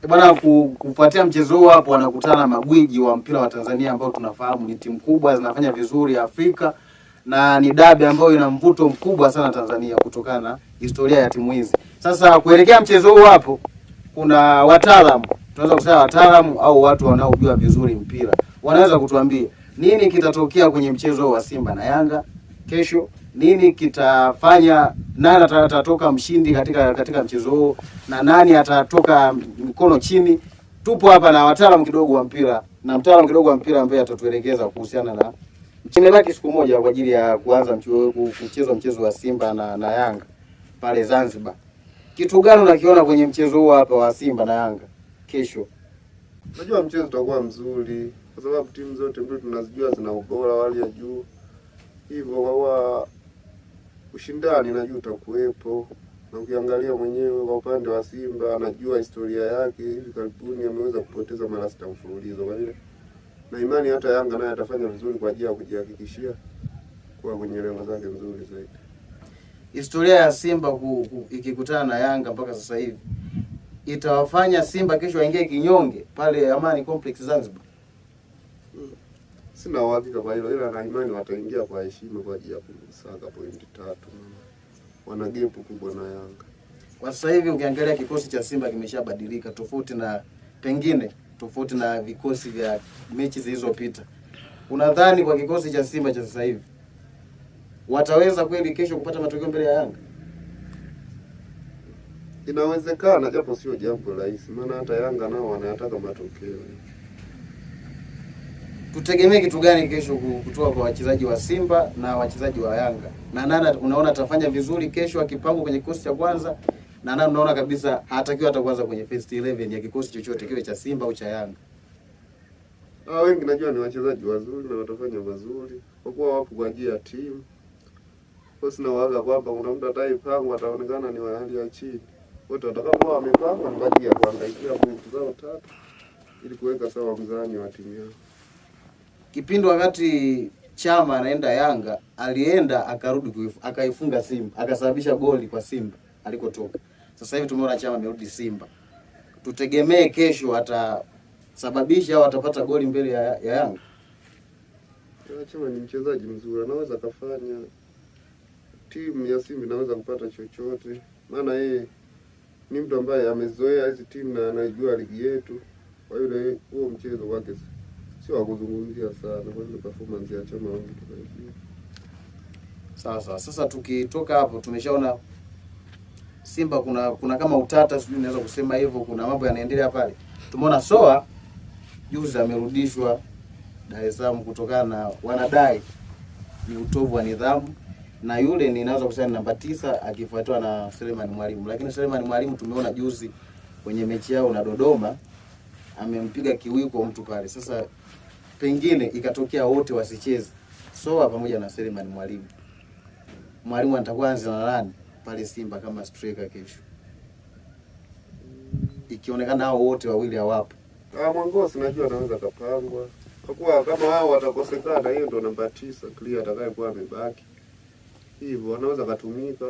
Bwana, kufuatia mchezo huu hapo wanakutana magwiji wa mpira wa Tanzania ambao tunafahamu ni timu kubwa zinafanya vizuri Afrika, na ni dabi ambayo ina mvuto mkubwa sana Tanzania kutokana na historia ya timu hizi. Sasa kuelekea mchezo huu hapo kuna wataalamu, tunaweza kusema wataalamu au watu wanaojua vizuri mpira. Wanaweza kutuambia nini kitatokea kwenye mchezo wa Simba na Yanga kesho? Nini kitafanya, nani atatoka mshindi katika mchezo huo na nani atatoka mkono chini? Tupo hapa na wataalamu kidogo wa mpira na mtaalamu kidogo wa mpira ambaye atatuelekeza kuhusiana na imebaki siku moja kwa ajili ya kuanza mchezo wa Simba na Yanga pale Zanzibar. Kitu gani unakiona kwenye mchezo huo hapa wa Simba na Yanga kesho? Najua mchezo utakuwa mzuri kwa sababu timu zote mbili tunazijua zina ubora wa hali ya juu. Hivyo kwa ushindani najua utakuwepo. Na ukiangalia mwenyewe kwa upande wa Simba anajua historia yake, hivi karibuni ameweza kupoteza mara 6 mfululizo. Kwa hiyo na imani hata Yanga naye atafanya vizuri kwa ajili ya kujihakikishia kuwa kwenye level zake nzuri zaidi. Historia ya Simba ikikutana na Yanga mpaka sasa hivi itawafanya Simba kesho waingie kinyonge pale Amani Complex Zanzibar. Sina uhakika kwa hilo, ila na imani wataingia kwa heshima kwa ajili ya kusaka pointi 3. Wana gap kubwa na Yanga. Kwa sasa hivi ukiangalia kikosi cha Simba kimeshabadilika tofauti na vikosi vya mechi zilizopita. Unadhani kwa kikosi cha Simba cha sasa hivi wataweza kweli kesho kupata matokeo mbele ya Yanga? Inawezekana japo sio jambo rahisi, maana hata Yanga nao wanataka matokeo. Tutegemee kitu gani kesho kutoka kwa wachezaji wa Simba na wachezaji wa Yanga? Na nani unaona atafanya vizuri kesho akipangwa kwenye kikosi cha kwanza? Na nani unaona kabisa hatakiwa hata kwanza kwenye first 11 ya kikosi chochote kiwe cha Simba au cha Yanga? Wengi najua ni wachezaji wazuri na watafanya mazuri kwa kuwa wapo kwa ajili ya timu. Kwa sina waga kwamba kuna mtu atakayepangwa ataonekana ni wa hali ya chini. Wote watakapokuwa wamepangwa ni kwa ajili ya kuangaikia pointi zao 3 ili kuweka sawa mzani wa timu yao. Kipindi wakati Chama anaenda Yanga, alienda akarudi akaifunga Simba, akasababisha goli kwa Simba alikotoka. Sasa hivi tumeona Chama amerudi Simba. Tutegemee kesho atasababisha au atapata goli mbele ya Yanga. Chama ni mchezaji mzuri, anaweza kafanya timu ya Simba inaweza kupata chochote. Maana yeye ni mtu ambaye amezoea hizi timu na anajua ligi yetu. Kwa hiyo huo mchezo wake sio kuzungumzia sana, kwa hiyo performance ya Chama wangu tunaijua. Sawa. Sasa tukitoka hapo tumeshaona Simba kuna kama utata, sijui naweza kusema hivyo, kuna mambo yanaendelea pale. Tumeona Soa juzi amerudishwa Dar es Salaam kutokana na wanadai ni utovu wa nidhamu, na yule ninaweza kusema namba 9 akifuatwa na Selemani Mwalimu. Lakini Selemani Mwalimu tumeona juzi kwenye mechi yao na Dodoma amempiga kiwiko mtu pale. Sasa pengine ikatokea wote wasicheze, Soa pamoja na Selemani Mwalimu. Mwalimu atakuwa anza na nani pale Simba kama striker kesho? Ikionekana hao wote wawili hawapo. Mwangosi najua anaweza kapangwa. Kwa kuwa kama hao watakosekana, hiyo ndo namba 9 clear atakayekuwa amebaki. Hivyo wanaweza katumika.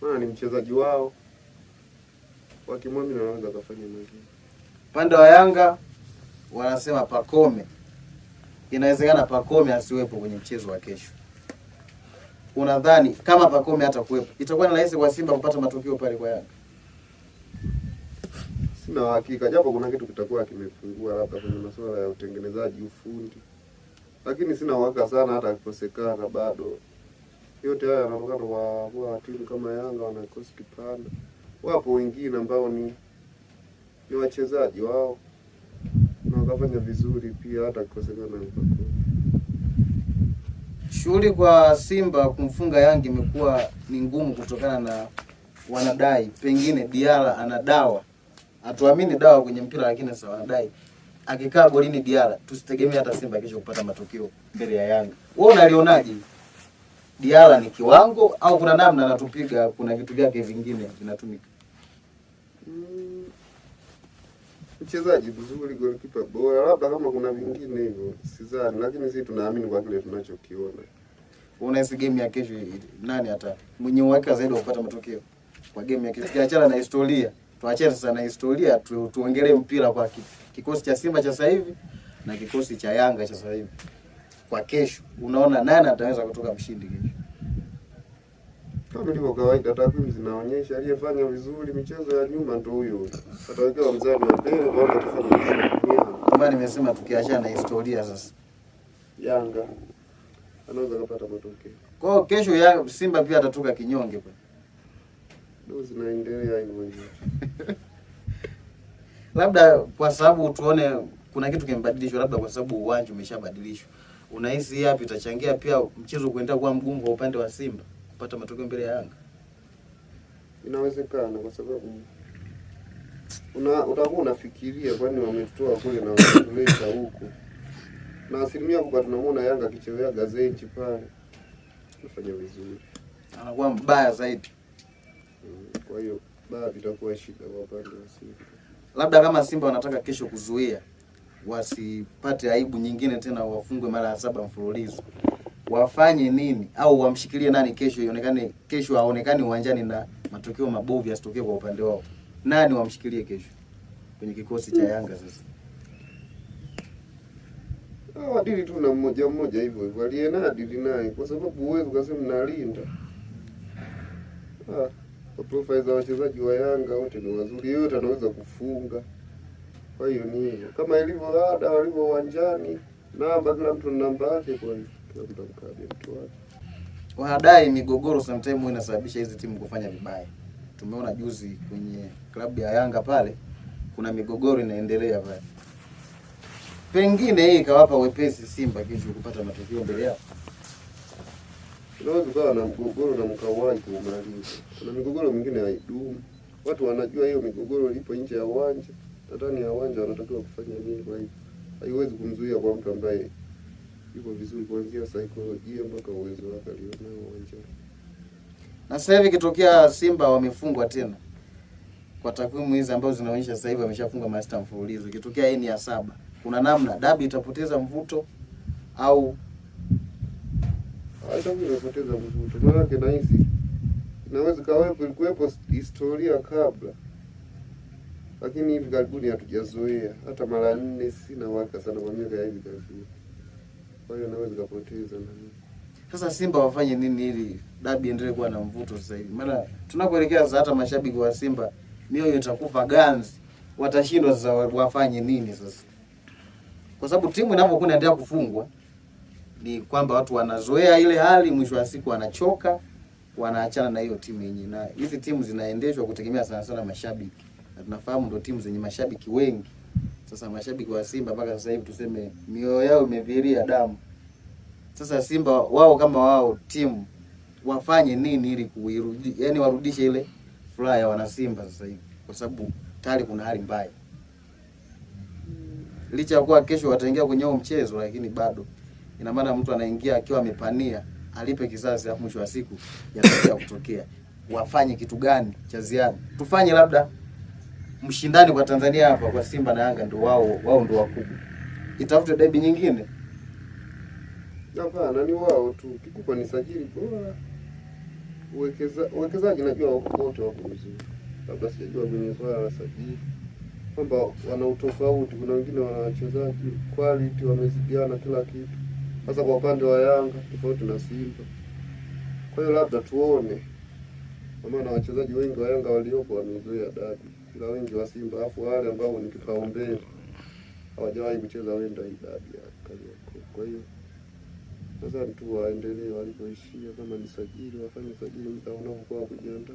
Maana ni mchezaji wao. Wakimwamini wanaweza kufanya mazuri. Pande wa Yanga wanasema Pacome. Inawezekana Pacome asiwepo kwenye mchezo wa kesho. Unadhani kama Pacome hata kuwepo itakuwa ni rahisi kwa Simba kupata matokeo pale kwa Yanga? Sina hakika, japo kuna kitu kitakuwa kimepungua labda kwenye masuala ya utengenezaji, ufundi. Lakini sina uhakika sana hata akikosekana bado. Yote haya yanatokana kwa timu kama Yanga wanakosa kipanda. Wapo wengine ambao ni wachezaji wao na wakafanya vizuri pia hata akikosekana Pacome. Shughuli kwa Simba kumfunga Yanga imekuwa ni ngumu kutokana na wanadai pengine Diala ana dawa. Hatuamini dawa kwenye mpira, lakini sasa wanadai akikaa golini Diala tusitegemee hata Simba kesho kupata matokeo mbele ya Yanga. Wewe unalionaje? Diala ni kiwango au kuna namna anatupiga, kuna vitu vyake vingine vinatumika? Mchezaji mzuri, goalkeeper bora, labda kama kuna vingine hivyo sidhani, lakini sisi tunaamini kwa kile tunachokiona. Unahisi game ya kesho nani hata mwenye uhakika zaidi wa kupata matokeo kwa game ya kesho? Kiachana na historia tuachane sasa na historia, tuongelee mpira kwa kikosi cha Simba cha sasa hivi na kikosi cha Yanga cha sasa hivi. Kwa kesho unaona nani ataweza kutoka mshindi kesho? Kama ilivyo kawaida, takwimu zinaonyesha aliyefanya vizuri michezo ya nyuma ndio huyo. Atawekewa mzani wa mbele kwa kufanya vizuri. Kama nimesema tukiachana na historia sasa, Yanga anaweza kupata matokeo. Kwa hiyo kesho ya Simba pia atatoka kinyonge kwa. Ndio zinaendelea hivyo hivyo. Labda kwa sababu tuone kuna kitu kimebadilishwa, labda kwa sababu uwanja umeshabadilishwa. Unahisi yapi itachangia pia mchezo kuenda kuwa mgumu kwa upande wa Simba kupata matokeo mbele ya Yanga? Inawezekana kwa sababu utakuwa unafikiria kwani wametoa kule na wameleta huko. Na asilimia kubwa tunamuona Yanga akichezea gazeti pale. Anafanya vizuri. Anakuwa mbaya zaidi. Kwa hiyo bado itakuwa shida kwa upande wa Simba. Labda kama Simba wanataka kesho kuzuia wasipate aibu nyingine tena, wafungwe mara 7 mfululizo, wafanye nini au wamshikilie nani kesho ionekane, kesho aonekane uwanjani na matokeo mabovu yasitokee kwa upande wao? Nani wamshikilie kesho kwenye kikosi cha Yanga sasa? Adili tu na mmoja mmoja hivyo hivyo, aliena adili naye kwa sababu uwezo ukasema mnalinda. Kwa profile za wachezaji wa Yanga wote ni wazuri, yote anaweza kufunga. Kwa hiyo ni hivyo. Kama ilivyo ada walivyo uwanjani, namba kila mtu na namba yake, kwa hiyo kila mtu amkabia mtu wake. Wanadai migogoro sometimes inasababisha hizi timu kufanya vibaya. Tumeona juzi kwenye klabu ya Yanga pale kuna migogoro inaendelea pale. Pengine hii ikawapa wepesi Simba kesho kupata matokeo mbele yao. Unaweza kuwa na mgogoro na mkawahi kumaliza. Kuna migogoro mingine haidumu. Watu wanajua hiyo migogoro ipo nje ya uwanja. Ndani ya uwanja wanatakiwa kufanya nini? Kwa hiyo haiwezi kumzuia kwa mtu ambaye yuko vizuri kuanzia saikolojia mpaka uwezo wake alionao uwanjani. Na sasa hivi kitokea Simba wamefungwa tena, kwa takwimu hizi ambazo zinaonyesha sasa hivi wameshafunga masta mfululizo, kitokea hii ni ya 7, kuna namna dabi itapoteza mvuto au hata imepoteza mvuto? Maana yake na hizi inaweza kuwepo historia kabla, lakini hivi karibuni hatujazoea. Hata mara 4 sina waka sana kwa miaka ya hivi karibuni. Kwa hiyo naweza kupoteza na nini. Sasa Simba wafanye nini ili dabi endelee kuwa na mvuto sasa hivi? Maana tunapoelekea sasa hata mashabiki wa Simba mioyo itakufa ganzi. Watashindwa sasa wafanye nini sasa? Kwa sababu timu inapokuwa inaendelea kufungwa ni kwamba watu wanazoea ile hali, mwisho wa siku wanachoka, wanaachana na hiyo timu yenyewe. Na hizi timu zinaendeshwa kutegemea sana sana mashabiki. Na tunafahamu ndio timu zenye mashabiki wengi. Sasa mashabiki wa Simba mpaka sasa hivi tuseme mioyo yao imeviria damu. Sasa Simba wao kama wao timu wafanye nini ili kuirudi, yani warudishe ile furaha ya wana Simba sasa hivi, kwa sababu tayari kuna hali mbaya. Licha ya kuwa kesho wataingia kwenye huo mchezo, lakini bado ina maana mtu anaingia akiwa amepania, alipe kisasi alafu mwisho wa siku yatakuja kutokea. Wafanye kitu gani cha ziada? Tufanye labda mshindani kwa Tanzania hapa kwa Simba na Yanga ndio wao ndio wakubwa. Itafute derby nyingine. Hapana, ni wao tu. Kikubwa ni sajili bora. Uwekezaji najua wote wako vizuri. Labda sijajua kwenye swala la sajili kwamba wana utofauti. Kuna wengine wana wachezaji quality wamezidiana kila kitu. Sasa kwa upande wa Yanga tofauti na Simba. Kwa hiyo labda tuone. Kwa maana wachezaji wengi wa Yanga waliopo wamezoea dabi. Kila wengi wa Simba afu wale ambao ni kipaumbele hawajawahi kucheza wenda hii dabi ya Kariakoo. Kwa hiyo sasa tu waendelee walipoishia, kama ni sajili wafanye sajili muda unaokuwa kujiandaa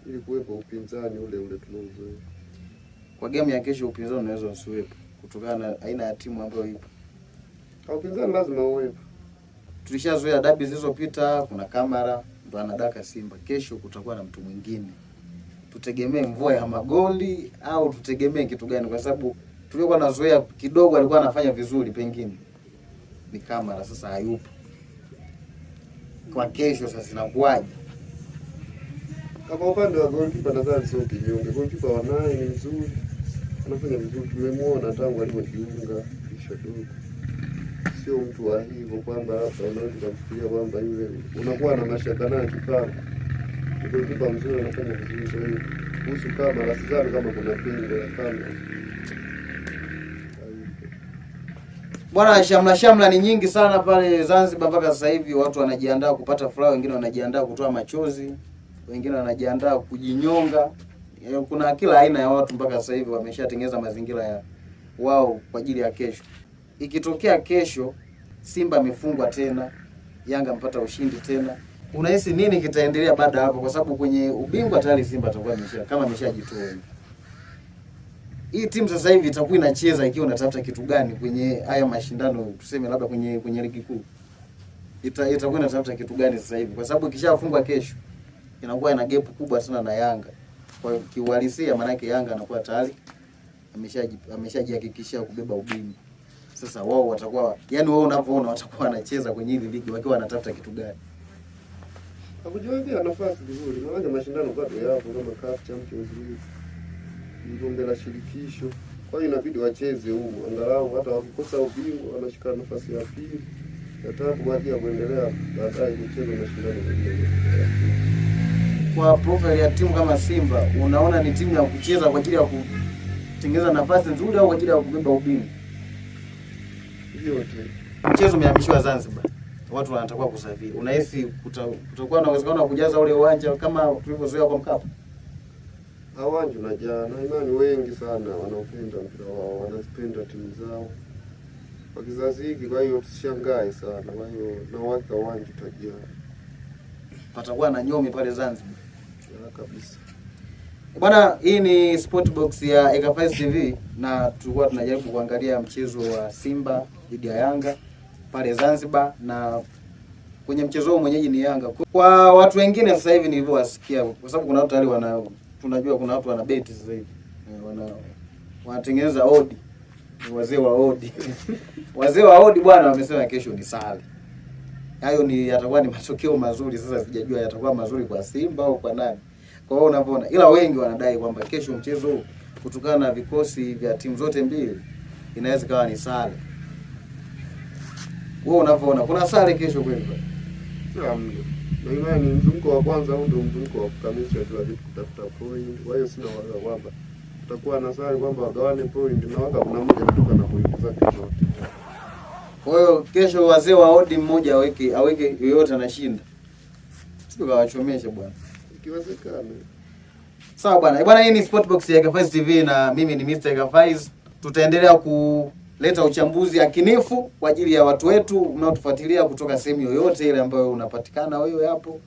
ili kuwepo upinzani ule tunaozoea. Kwa game ya kesho upinzani unaweza usiwepo kutokana na aina ya timu ambayo ipo. Upinzani lazima uwepo. Tulishazoea dabi zilizopita, kuna Kamara ndo anadaka Simba. Kesho kutakuwa na mtu mwingine. Tutegemee mvua ya magoli au tutegemee kitu gani? Kwa sababu tulikuwa nazoea kidogo alikuwa anafanya vizuri, pengine ni Kamara sasa hayupo. Kwa kesho sasa inakuwaje? Kama upande wa goalkeeper nadhani sio kinyonge. Goalkeeper wanaye ni mzuri. Anafanya vizuri, tumemuona tangu alipojiunga kisha dogo. Sio mtu wa hivyo kwamba hapa unaweza kufikiria kwamba yule unakuwa na mashaka naye kipanga. Goalkeeper mzuri anafanya vizuri. kuhusu kamera, sidhani kama kuna pingo ya kamera. Bwana, shamla ni nyingi sana pale Zanzibar mpaka sasa hivi. Watu wanajiandaa kupata furaha, wengine wanajiandaa kutoa machozi, wengine wanajiandaa kujinyonga. Kuna kila aina ya watu mpaka sasa hivi wameshatengeneza mazingira ya wao kwa ajili ya kesho. Ikitokea kesho Simba amefungwa tena, Yanga mpata ushindi tena, unahisi nini kitaendelea baada hapo? Kwa sababu kwenye ubingwa tayari Simba atakuwa ameshajitoa. Hii timu sasa hivi itakuwa inacheza ikiwa unatafuta kitu gani kwenye haya mashindano, tuseme labda kwenye ligi kuu? Itakuwa inatafuta kitu gani sasa hivi? Kwa sababu ikishafungwa kesho inakuwa ina gap kubwa sana na Yanga. Kwa kiuhalisia maana yake Yanga anakuwa tayari ameshajihakikishia kubeba ubingwa. Sasa wao watakuwa, yani wao unavyoona watakuwa wanacheza kwenye hili ligi wakiwa wanatafuta kitu gani? Hakujiwekea nafasi vizuri. Maana mashindano bado yapo kama CAF Champions League, kombe la shirikisho. Kwa hiyo inabidi wacheze huu angalau hata wakikosa ubingwa wanashika nafasi ya pili, ya tatu kwa ajili ya kuendelea baadaye kucheza mashindano mengine. Kwa profile ya timu kama Simba, unaona ni timu ya kucheza kwa ajili ya kutengeneza nafasi nzuri au kwa ajili ya kubeba ubingwa? Yote. Mchezo umehamishiwa Zanzibar. Watu wanatakiwa kusafiri. Unahisi kutakuwa na uwezekano wa kujaza ule uwanja kama tulivyozoea kwa Mkapa? Uwanja unajaa na imani wengi sana wanaopenda mpira wao, wanazipenda timu zao kwa kizazi hiki, kwa hiyo tusishangae sana. Kwa hiyo na waka uwanja utajaa. Patakuwa na nyomi pale Zanzibar. Ya kabisa. Bwana, hii ni Sportbox ya Eka5 TV na tulikuwa tunajaribu kuangalia mchezo wa Simba dhidi ya Yanga pale Zanzibar, na kwenye mchezo huo mwenyeji ni Yanga. Kwa watu wengine sasa hivi nilivyowasikia, kwa sababu kuna watu tayari tunajua kuna watu wana beti sasa hivi. Wanatengeneza odi. Ni wazee wa odi. Wazee wa odi bwana wamesema kesho ni sare. Hayo yatakuwa ni matokeo mazuri. Sasa sijajua yatakuwa mazuri kwa Simba au kwa nani. Kwa hiyo unapoona, ila wengi wanadai kwamba kesho mchezo huu kutokana na vikosi vya timu zote mbili inaweza kawa ni sare. Wewe unapoona kuna sare kesho kweli bwana? Na imani mzunguko wa kwanza ndio mzunguko wa kukamilisha kila kitu, kutafuta point. Kwa hiyo sina wala kwamba utakuwa na sare kwamba wagawane point na waka kuna mmoja kutoka na point zake zote. Kwa hiyo kesho wazee wa odi mmoja aweke yoyote anashinda. Sio kawachomesha bwana. Ikiwezekana. Sawa bwana. Bwana, hii ni Sportbox ya Eka5 TV na mimi ni Mr. Eka5. Tutaendelea kuleta uchambuzi yakinifu kwa ajili ya watu wetu unaotufuatilia kutoka sehemu yoyote ile ambayo unapatikana wewe hapo.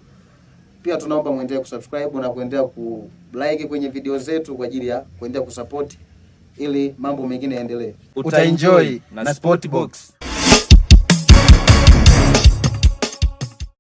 Pia tunaomba muendelee kusubscribe na kuendelea kulike kwenye video zetu kwa ajili ya kuendelea kusupport ili mambo mengine yaendelee. Utaenjoy na Sportbox.